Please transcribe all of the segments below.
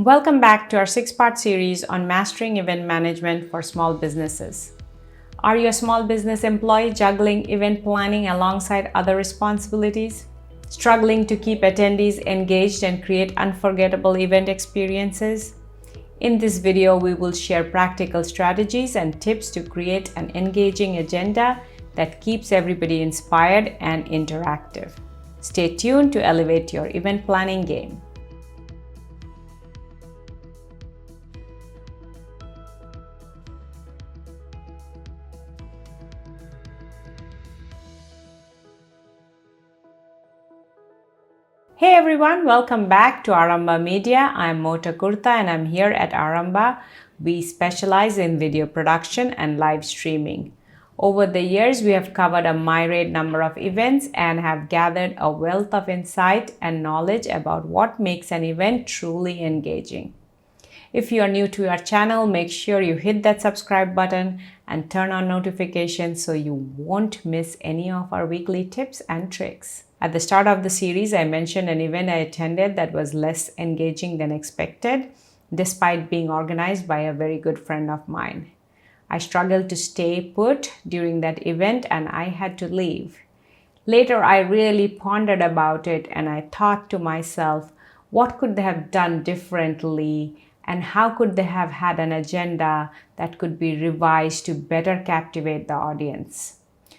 Welcome back to our 6-part series on mastering event management for small businesses. Are you a small business employee juggling event planning alongside other responsibilities? Struggling to keep attendees engaged and create unforgettable event experiences? In this video, we will share practical strategies and tips to create an engaging agenda that keeps everybody inspired and interactive. Stay tuned to elevate your event planning game. Hey everyone, welcome back to Aaramba Media. I'm Thakurta and I'm here at Aaramba. We specialize in video production and live streaming. Over the years, we have covered a myriad number of events and have gathered a wealth of insight and knowledge about what makes an event truly engaging. If you are new to our channel, make sure you hit that subscribe button and turn on notifications so you won't miss any of our weekly tips and tricks. At the start of the series, I mentioned an event I attended that was less engaging than expected, despite being organized by a very good friend of mine. I struggled to stay put during that event and I had to leave. Later, I really pondered about it and I thought to myself, what could they have done differently and how could they have had an agenda that could be revised to better captivate the audience?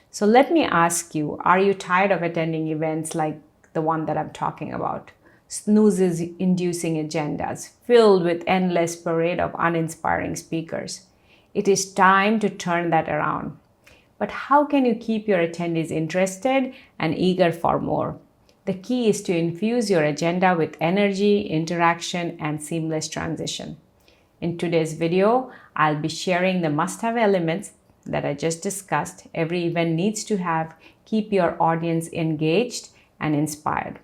So let me ask you, are you tired of attending events like the one that I'm talking about? Snooze-inducing agendas filled with endless parade of uninspiring speakers. It is time to turn that around. But how can you keep your attendees interested and eager for more? The key is to infuse your agenda with energy, interaction, and seamless transition. In today's video, I'll be sharing the must-have elements that I just discussed every event needs to have keep your audience engaged and inspired.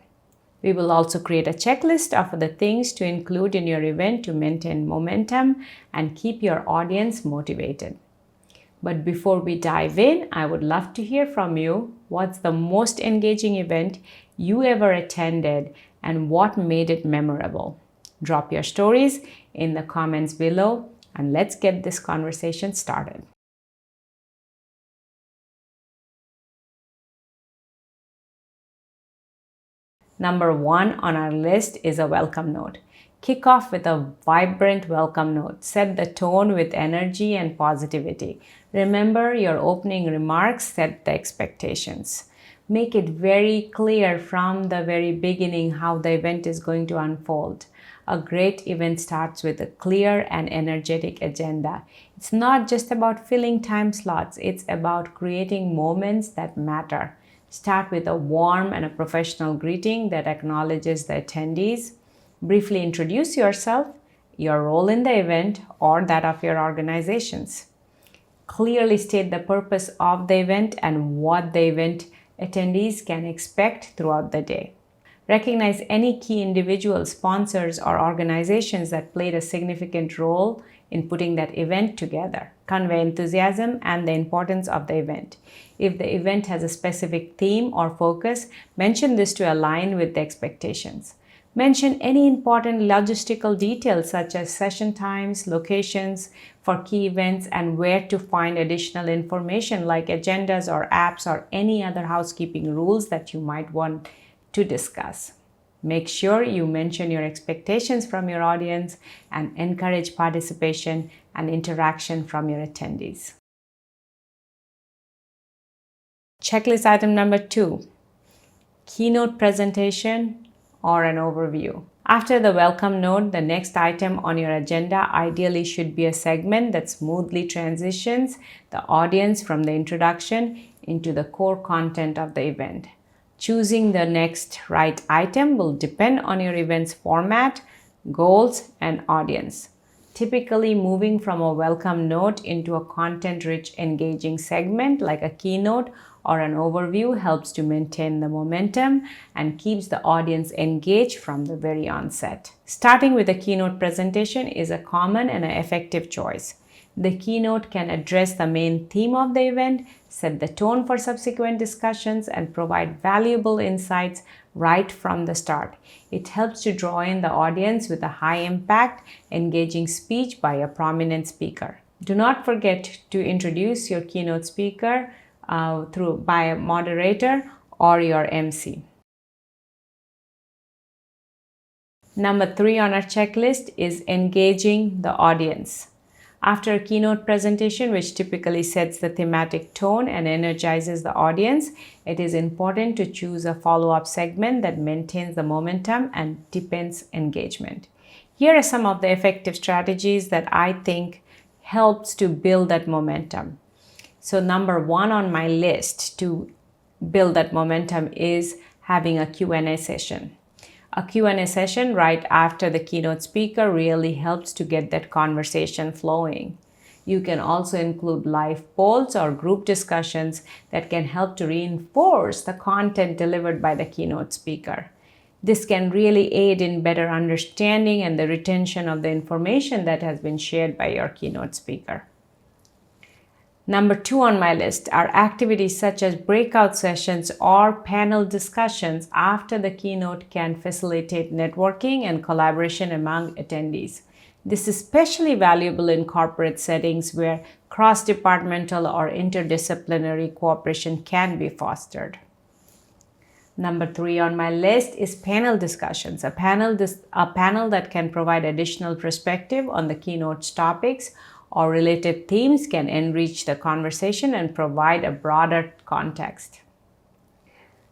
We will also create a checklist of the things to include in your event to maintain momentum and keep your audience motivated. But before we dive in, I would love to hear from you. What's the most engaging event you ever attended and what made it memorable? Drop your stories in the comments below and let's get this conversation started. Number 1 on our list is a welcome note. Kick off with a vibrant welcome note. Set the tone with energy and positivity. Remember, your opening remarks set the expectations. Make it very clear from the very beginning how the event is going to unfold. A great event starts with a clear and energetic agenda. It's not just about filling time slots, it's about creating moments that matter. Start with a warm and a professional greeting that acknowledges the attendees. Briefly introduce yourself, your role in the event, or that of your organizations. Clearly state the purpose of the event and what the event attendees can expect throughout the day. Recognize any key individuals, sponsors, or organizations that played a significant role in putting that event together. Convey enthusiasm and the importance of the event. If the event has a specific theme or focus, mention this to align with the expectations. Mention any important logistical details such as session times, locations for key events, and where to find additional information like agendas or apps or any other housekeeping rules that you might want to discuss. Make sure you mention your expectations from your audience and encourage participation and interaction from your attendees. Checklist item number 2, keynote presentation or an overview. After the welcome note, the next item on your agenda ideally should be a segment that smoothly transitions the audience from the introduction into the core content of the event. Choosing the next right item will depend on your event's format, goals, and audience. Typically, moving from a welcome note into a content-rich, engaging segment like a keynote or an overview helps to maintain the momentum and keeps the audience engaged from the very onset. Starting with a keynote presentation is a common and an effective choice. The keynote can address the main theme of the event, set the tone for subsequent discussions, and provide valuable insights right from the start. It helps to draw in the audience with a high impact, engaging speech by a prominent speaker. Do not forget to introduce your keynote speaker by a moderator or your MC. Number 3 on our checklist is engaging the audience. After a keynote presentation, which typically sets the thematic tone and energizes the audience, it is important to choose a follow-up segment that maintains the momentum and deepens engagement. Here are some of the effective strategies that I think helps to build that momentum. So number 1 on my list to build that momentum is having a Q&A session. A Q&A session right after the keynote speaker really helps to get that conversation flowing. You can also include live polls or group discussions that can help to reinforce the content delivered by the keynote speaker. This can really aid in better understanding and the retention of the information that has been shared by your keynote speaker. Number 2 on my list are activities such as breakout sessions or panel discussions after the keynote can facilitate networking and collaboration among attendees. This is especially valuable in corporate settings where cross-departmental or interdisciplinary cooperation can be fostered. Number 3 on my list is panel discussions, a panel that can provide additional perspective on the keynote's topics or related themes can enrich the conversation and provide a broader context.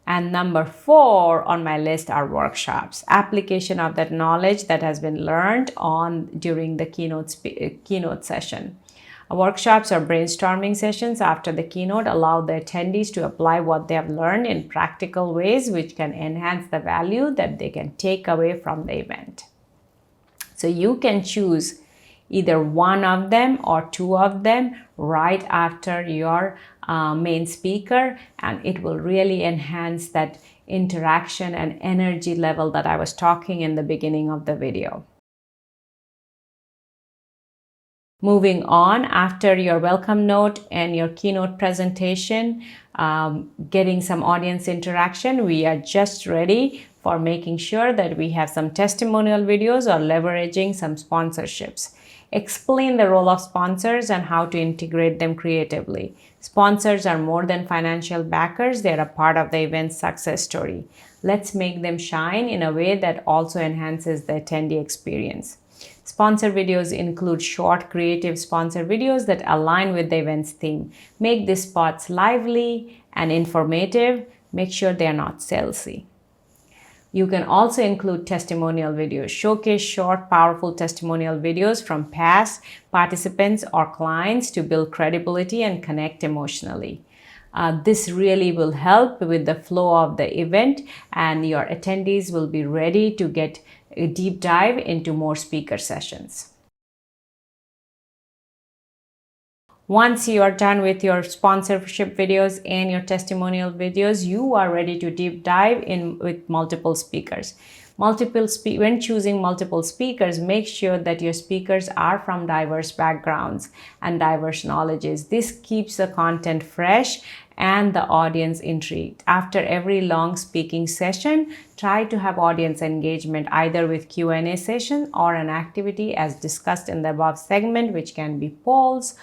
And number 4 on my list are workshops, application of that knowledge that has been learned during the keynote session. Workshops or brainstorming sessions after the keynote allow the attendees to apply what they have learned in practical ways, which can enhance the value that they can take away from the event. So you can choose either one of them or 2 of them right after your main speaker, and it will really enhance that interaction and energy level that I was talking in the beginning of the video. Moving on, after your welcome note and your keynote presentation, getting some audience interaction, we are just ready for making sure that we have some testimonial videos or leveraging some sponsorships. Explain the role of sponsors and how to integrate them creatively. Sponsors are more than financial backers, they're a part of the event's success story. Let's make them shine in a way that also enhances the attendee experience. Sponsor videos include short, creative sponsor videos that align with the event's theme. Make these spots lively and informative. Make sure they are not salesy. You can also include testimonial videos. Showcase short, powerful testimonial videos from past participants or clients to build credibility and connect emotionally. This really will help with the flow of the event, and your attendees will be ready to get a deep dive into more speaker sessions. Once you are done with your sponsorship videos and your testimonial videos, you are ready to deep dive in with multiple speakers. When choosing multiple speakers, make sure that your speakers are from diverse backgrounds and diverse knowledges. This keeps the content fresh and the audience intrigued. After every long speaking session, try to have audience engagement either with Q&A session or an activity as discussed in the above segment, which can be polls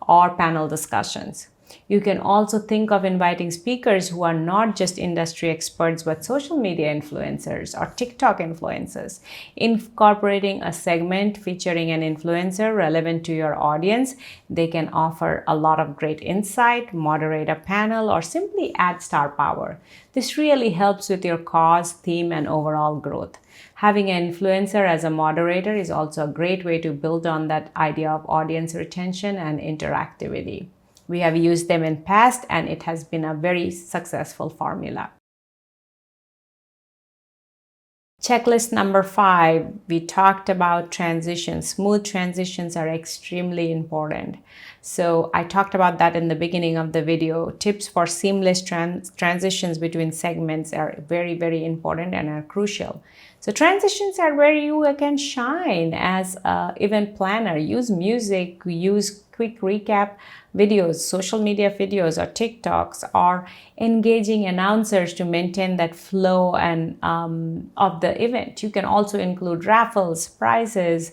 or panel discussions. You can also think of inviting speakers who are not just industry experts but social media influencers or TikTok influencers. Incorporating a segment featuring an influencer relevant to your audience, they can offer a lot of great insight, moderate a panel, or simply add star power. This really helps with your cause, theme, and overall growth. Having an influencer as a moderator is also a great way to build on that idea of audience retention and interactivity. We have used them in past and it has been a very successful formula. Checklist number 5, we talked about transitions. Smooth transitions are extremely important. So I talked about that in the beginning of the video. Tips for seamless transitions between segments are very, very important and are crucial. So transitions are where you can shine as an event planner. Use music, use quick recap videos, social media videos or TikToks, or engaging announcers to maintain that flow and of the event. You can also include raffles, prizes,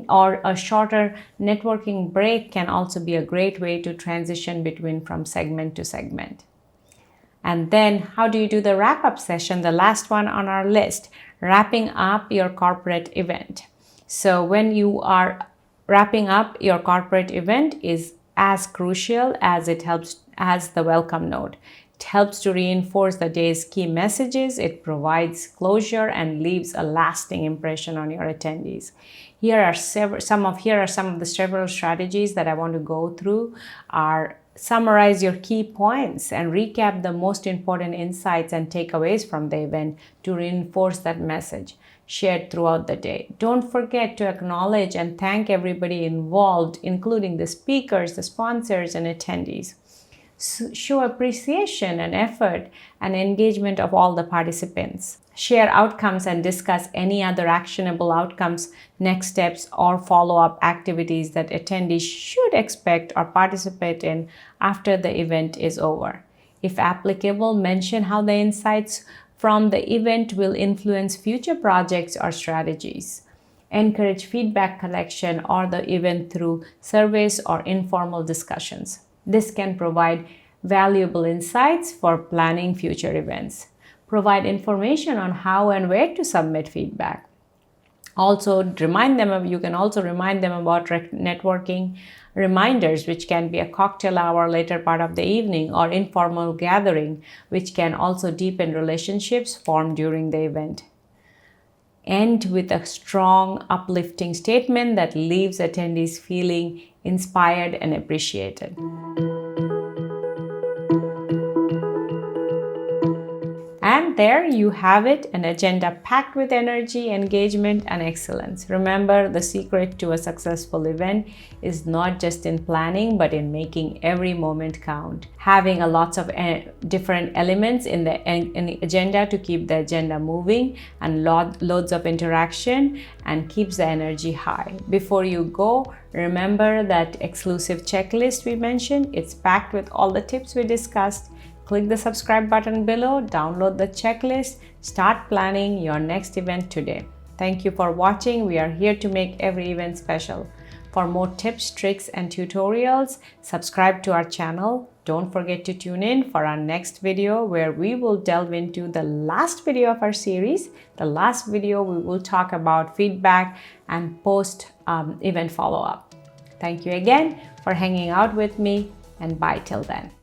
or a shorter networking break can also be a great way to transition between from segment to segment. And then how do you do the wrap-up session? The last one on our list, wrapping up your corporate event. So when you are wrapping up your corporate event is as crucial as it helps as the welcome note. It helps to reinforce the day's key messages. It provides closure and leaves a lasting impression on your attendees. Here are some of the several strategies that I want to go through. Summarize your key points and recap the most important insights and takeaways from the event to reinforce that message shared throughout the day. Don't forget to acknowledge and thank everybody involved, including the speakers, the sponsors, and attendees. Show appreciation and effort and engagement of all the participants. Share outcomes and discuss any other actionable outcomes, next steps, or follow-up activities that attendees should expect or participate in after the event is over. If applicable, mention how the insights from the event will influence future projects or strategies. Encourage feedback collection or the event through surveys or informal discussions. This can provide valuable insights for planning future events. Provide information on how and where to submit feedback. Also, you can also remind them about networking reminders, which can be a cocktail hour later part of the evening or informal gathering, which can also deepen relationships formed during the event. End with a strong, uplifting statement that leaves attendees feeling inspired and appreciated. And there you have it, an agenda packed with energy, engagement, and excellence. Remember, the secret to a successful event is not just in planning, but in making every moment count. Having lots of different elements in the agenda to keep the agenda moving and loads of interaction and keeps the energy high. Before you go, remember that exclusive checklist we mentioned. It's packed with all the tips we discussed. Click the subscribe button below, download the checklist, start planning your next event today. Thank you for watching. We are here to make every event special. For more tips, tricks, and tutorials, subscribe to our channel. Don't forget to tune in for our next video where we will delve into the last video of our series. The last video we will talk about feedback and post-event follow-up. Thank you again for hanging out with me, and bye till then.